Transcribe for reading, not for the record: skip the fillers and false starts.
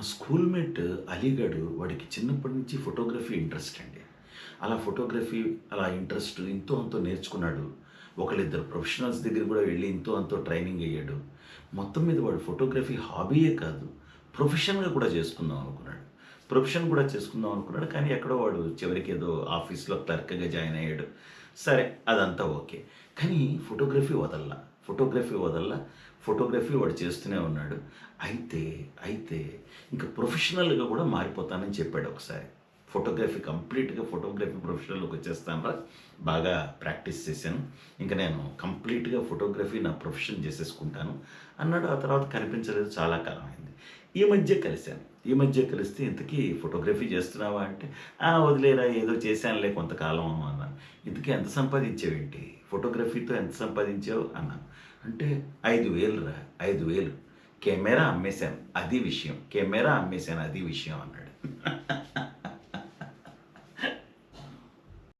Schoolmate అలీగాడు వాడికి చిన్నప్పటి నుంచి ఫోటోగ్రఫీ ఇంట్రెస్ట్ అండి. అలా ఫోటోగ్రఫీ అలా ఇంట్రెస్ట్ ఎంతో అంతో నేర్చుకున్నాడు. ఒకళ్ళిద్దరు ప్రొఫెషనల్స్ దగ్గర కూడా వెళ్లి ఎంతో అంతో ట్రైనింగ్ అయ్యాడు. మొత్తం మీద వాడు ఫోటోగ్రఫీ హాబీయే కాదు, ప్రొఫెషన్‌గా కూడా చేసుకుందాం అనుకున్నాడు. ప్రొఫెషన్ కూడా చేసుకుందాం అనుకున్నాడు. కానీ ఎక్కడో వాడు చివరికి ఏదో ఆఫీస్‌లో క్లర్క్‌గా జాయిన్ అయ్యాడు. సరే అదంతా ఓకే. కానీ ఫోటోగ్రఫీ వాడు చేస్తూనే ఉన్నాడు. అయితే, అయితే ఇంక ప్రొఫెషనల్‌గా కూడా మారిపోతానని చెప్పాడు ఒకసారి. ఫోటోగ్రఫీ ప్రొఫెషనల్‌లోకి వచ్చేస్తానురా! బాగా ప్రాక్టీస్ చేశాను. ఇంక నేను కంప్లీట్‌గా ఫోటోగ్రఫీ నా ప్రొఫెషన్ చేసేసుకుంటాను అన్నాడు. ఆ తర్వాత కనిపించలేదు. చాలా కాలం అయింది. ఈ మధ్య కలిసాను. ఈ మధ్య కలిస్తే ఇంతకీ ఫోటోగ్రఫీ చేస్తున్నావా అంటే, "ఆ! వదిలేరా ఏదో చేశానులే కొంతకాలం" అన్నాను. ఇంతకీ ఎంత సంపాదించావేంటి? ఫోటోగ్రఫీతో ఎంత సంపాదించావు అన్నాను. అంటే 5,000 రా 5,000 కెమెరా అమ్మేశాను అది విషయం. కెమెరా అమ్మేశాను అది విషయం అన్నాడు.